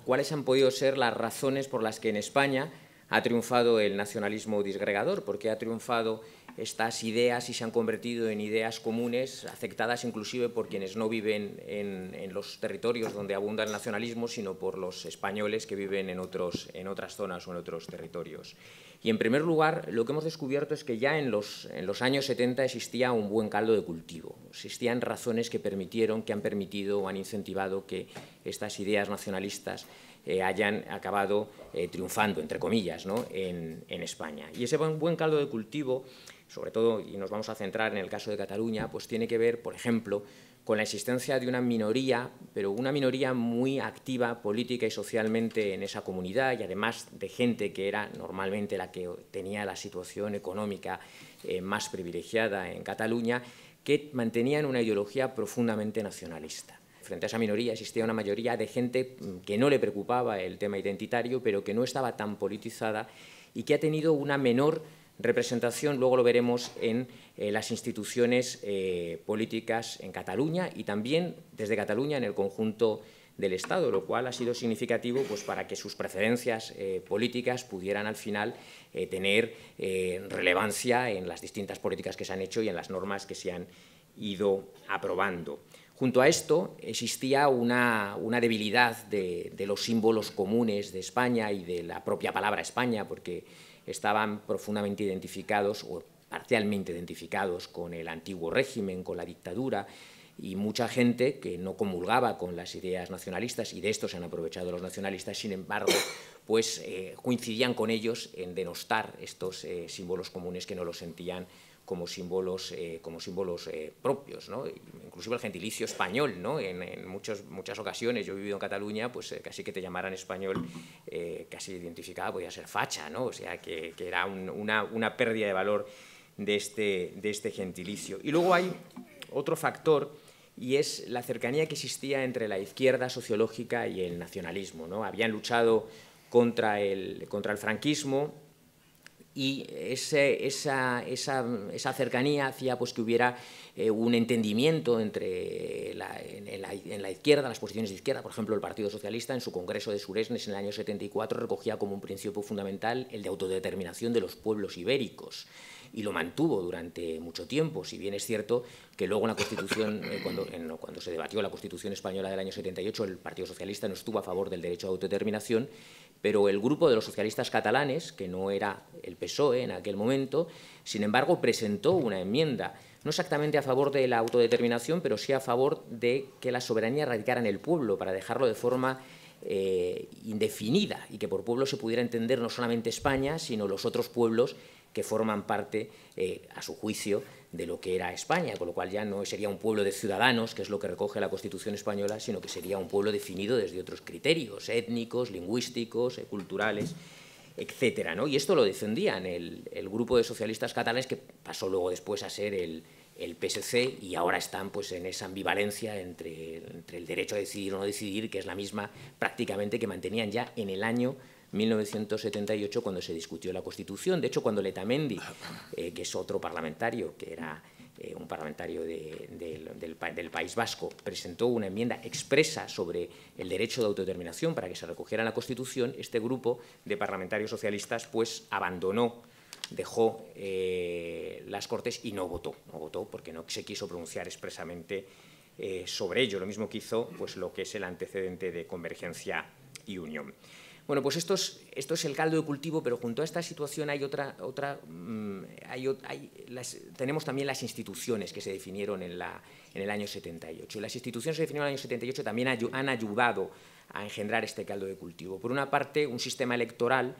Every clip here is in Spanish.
cuáles han podido ser las razones por las que en España ha triunfado el nacionalismo disgregador, porque ha triunfado estas ideas y se han convertido en ideas comunes, aceptadas inclusive por quienes no viven en los territorios donde abunda el nacionalismo, sino por los españoles que viven en otras zonas o en otros territorios. Y, en primer lugar, lo que hemos descubierto es que ya en los años 70 existía un buen caldo de cultivo. Existían razones que han permitido o han incentivado que estas ideas nacionalistas hayan acabado triunfando, entre comillas, ¿no?, en España. Y ese buen caldo de cultivo, sobre todo, y nos vamos a centrar en el caso de Cataluña, pues tiene que ver, por ejemplo, con la existencia de una minoría, pero una minoría muy activa política y socialmente en esa comunidad, y además de gente que era normalmente la que tenía la situación económica más privilegiada en Cataluña, que mantenían una ideología profundamente nacionalista. Frente a esa minoría existía una mayoría de gente que no le preocupaba el tema identitario, pero que no estaba tan politizada y que ha tenido una menor representación, luego lo veremos, en las instituciones políticas en Cataluña y también desde Cataluña en el conjunto del Estado, lo cual ha sido significativo pues, para que sus preferencias políticas pudieran al final tener relevancia en las distintas políticas que se han hecho y en las normas que se han ido aprobando. Junto a esto existía una debilidad de los símbolos comunes de España y de la propia palabra España, porque estaban profundamente identificados o parcialmente identificados con el antiguo régimen, con la dictadura, y mucha gente que no comulgaba con las ideas nacionalistas, y de esto se han aprovechado los nacionalistas, sin embargo, pues coincidían con ellos en denostar estos símbolos comunes que no los sentían como símbolos propios, ¿no? Inclusive el gentilicio español, ¿no? En muchas ocasiones, yo he vivido en Cataluña, pues casi que te llamaran español, casi identificada podía ser facha, ¿no? O sea, que era una pérdida de valor de este gentilicio. Y luego hay otro factor, y es la cercanía que existía entre la izquierda sociológica y el nacionalismo, ¿no? Habían luchado contra el franquismo, y esa cercanía hacía pues, que hubiera un entendimiento en la izquierda, las posiciones de izquierda. Por ejemplo, el Partido Socialista en su Congreso de Suresnes en el año 74 recogía como un principio fundamental el de autodeterminación de los pueblos ibéricos, y lo mantuvo durante mucho tiempo, si bien es cierto que luego en la Constitución, cuando se debatió la Constitución española del año 78, el Partido Socialista no estuvo a favor del derecho a autodeterminación, pero el grupo de los socialistas catalanes, que no era el PSOE en aquel momento, sin embargo, presentó una enmienda, no exactamente a favor de la autodeterminación, pero sí a favor de que la soberanía radicara en el pueblo, para dejarlo de forma indefinida, y que por pueblo se pudiera entender no solamente España, sino los otros pueblos que forman parte, a su juicio, de lo que era España, con lo cual ya no sería un pueblo de ciudadanos, que es lo que recoge la Constitución española, sino que sería un pueblo definido desde otros criterios étnicos, lingüísticos, culturales, etcétera, ¿no? Y esto lo defendían el grupo de socialistas catalanes, que pasó luego después a ser el PSC, y ahora están pues, en esa ambivalencia entre el derecho a decidir o no decidir, que es la misma prácticamente que mantenían ya en el año 1978, cuando se discutió la Constitución. De hecho, cuando Letamendi, que es otro parlamentario, que era un parlamentario del País Vasco, presentó una enmienda expresa sobre el derecho de autodeterminación para que se recogiera en la Constitución, este grupo de parlamentarios socialistas pues dejó las Cortes y no votó porque no se quiso pronunciar expresamente sobre ello, lo mismo que hizo pues, lo que es el antecedente de Convergencia y Unión. Bueno, pues esto es el caldo de cultivo, pero junto a esta situación tenemos también las instituciones que se definieron en el año 78. Y las instituciones que se definieron en el año 78 también han ayudado a engendrar este caldo de cultivo. Por una parte, un sistema electoral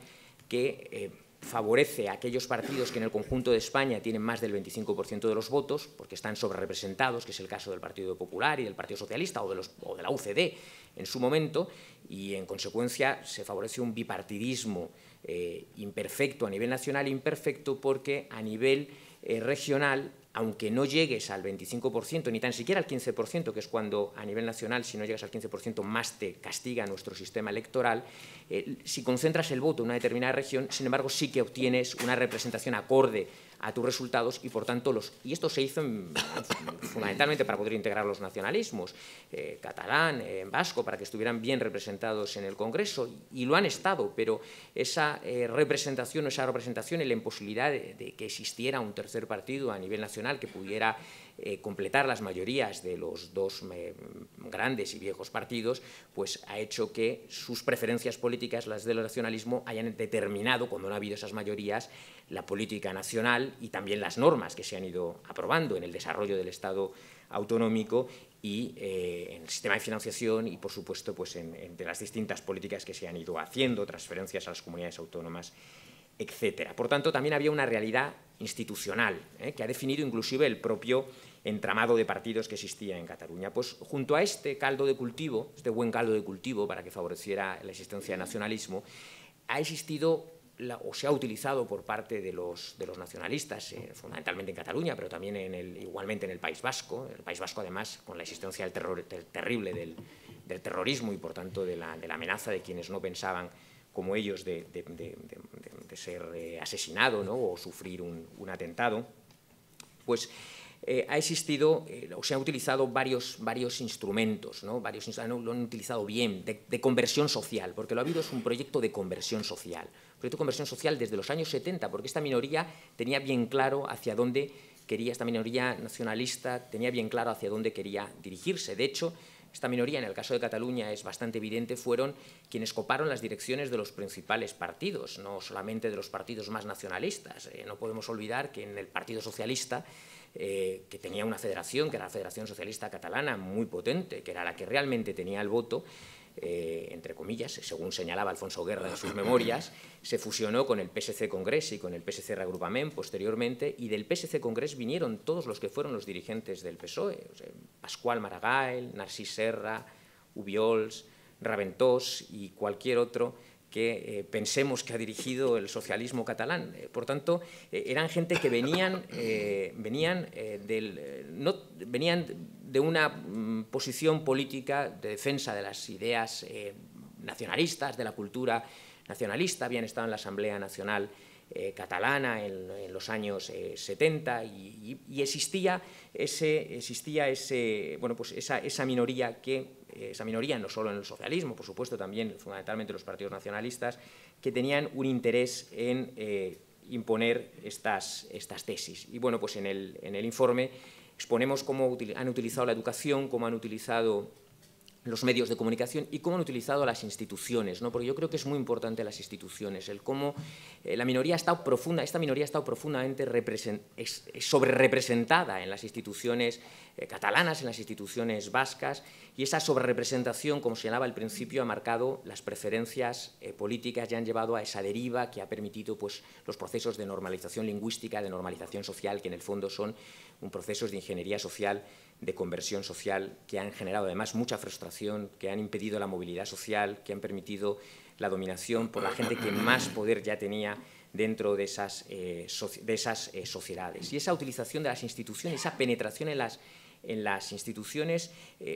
que favorece a aquellos partidos que en el conjunto de España tienen más del 25% de los votos, porque están sobrerepresentados, que es el caso del Partido Popular y del Partido Socialista o de la UCD en su momento, y en consecuencia se favorece un bipartidismo imperfecto a nivel nacional, imperfecto porque a nivel regional, aunque no llegues al 25%, ni tan siquiera al 15%, que es cuando a nivel nacional, si no llegas al 15%, más te castiga nuestro sistema electoral, si concentras el voto en una determinada región, sin embargo, sí que obtienes una representación acorde a tus resultados y, por tanto, y esto se hizo fundamentalmente para poder integrar los nacionalismos, catalán, vasco, para que estuvieran bien representados en el Congreso, y lo han estado, pero esa representación y la imposibilidad de que existiera un tercer partido a nivel nacional que pudiera completar las mayorías de los dos grandes y viejos partidos, pues ha hecho que sus preferencias políticas, las del nacionalismo, hayan determinado, cuando no ha habido esas mayorías, la política nacional y también las normas que se han ido aprobando en el desarrollo del Estado autonómico y en el sistema de financiación y, por supuesto, pues de las distintas políticas que se han ido haciendo, transferencias a las comunidades autónomas, etcétera. Por tanto, también había una realidad institucional que ha definido inclusive el propio entramado de partidos que existía en Cataluña. Pues junto a este caldo de cultivo, este buen caldo de cultivo para que favoreciera la existencia del nacionalismo, ha existido o se ha utilizado por parte de los nacionalistas, fundamentalmente en Cataluña, pero también igualmente en el País Vasco. El País Vasco, además, con la existencia terrible del terrorismo y, por tanto, de la amenaza de quienes no pensaban como ellos de ser asesinado, ¿no?, o sufrir un atentado, pues ha existido o se han utilizado varios instrumentos, ¿no? Lo han utilizado bien, de conversión social, porque lo ha habido es un proyecto de conversión social. Proyecto de conversión social desde los años 70, porque esta minoría tenía bien claro hacia dónde quería, esta minoría nacionalista tenía bien claro hacia dónde quería dirigirse. De hecho, esta minoría, en el caso de Cataluña es bastante evidente, fueron quienes coparon las direcciones de los principales partidos, no solamente de los partidos más nacionalistas. No podemos olvidar que en el Partido Socialista, que tenía una federación, que era la Federación Socialista Catalana, muy potente, que era la que realmente tenía el voto, entre comillas, según señalaba Alfonso Guerra en sus memorias, se fusionó con el PSC Congrés y con el PSC Reagrupament posteriormente, y del PSC Congrés vinieron todos los que fueron los dirigentes del PSOE, o sea, Pasqual Maragall, Narcís Serra, Ubiols, Raventós y cualquier otro que pensemos que ha dirigido el socialismo catalán. Por tanto, eran gente que venían de una posición política de defensa de las ideas nacionalistas, de la cultura nacionalista, habían estado en la Asamblea Nacional catalana en los años 70 y existía esa minoría no solo en el socialismo, por supuesto, también fundamentalmente los partidos nacionalistas, que tenían un interés en imponer estas tesis. Y bueno, pues en el informe exponemos cómo han utilizado la educación, cómo han utilizado los medios de comunicación y cómo han utilizado las instituciones, ¿no? Porque yo creo que es muy importante las instituciones, el cómo esta minoría ha estado profundamente sobrerepresentada en las instituciones catalanas, en las instituciones vascas, y esa sobrerepresentación, como señalaba al principio, ha marcado las preferencias políticas y han llevado a esa deriva que ha permitido pues, los procesos de normalización lingüística, de normalización social, que en el fondo son un proceso de ingeniería social, de conversión social, que han generado además mucha frustración, que han impedido la movilidad social, que han permitido la dominación por la gente que más poder ya tenía dentro de esas sociedades. Y esa utilización de las instituciones, esa penetración en las instituciones,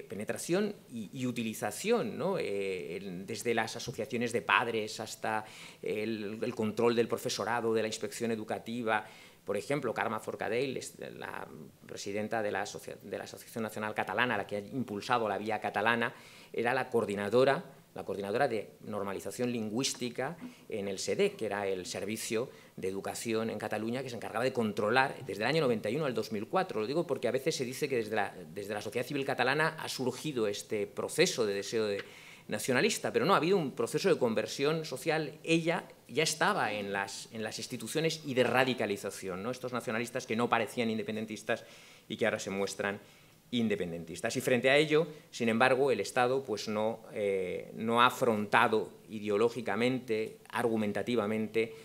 penetración y utilización, ¿no? Desde las asociaciones de padres hasta el control del profesorado, de la inspección educativa. Por ejemplo, Carme Forcadell, la presidenta de la Asociación Nacional Catalana, la que ha impulsado la vía catalana, era la coordinadora de normalización lingüística en el SEDEC, que era el Servicio de Educación en Cataluña, que se encargaba de controlar desde el año 91 al 2004. Lo digo porque a veces se dice que desde la sociedad civil catalana ha surgido este proceso de deseo nacionalista, pero no, ha habido un proceso de conversión social. Ella ya estaba en las instituciones y de radicalización, ¿no? Estos nacionalistas que no parecían independentistas y que ahora se muestran independentistas. Y frente a ello, sin embargo, el Estado pues, no ha afrontado ideológicamente, argumentativamente,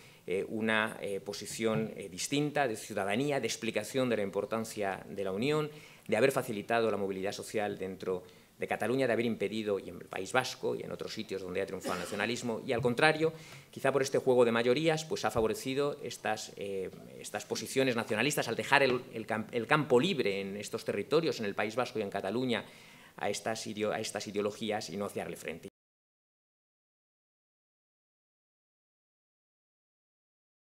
una posición distinta de ciudadanía, de explicación de la importancia de la Unión, de haber facilitado la movilidad social dentro de Cataluña, de haber impedido, y en el País Vasco y en otros sitios donde ha triunfado el nacionalismo, y al contrario, quizá por este juego de mayorías, pues ha favorecido estas posiciones nacionalistas al dejar el campo libre en estos territorios, en el País Vasco y en Cataluña, a estas ideologías y no hacerle frente.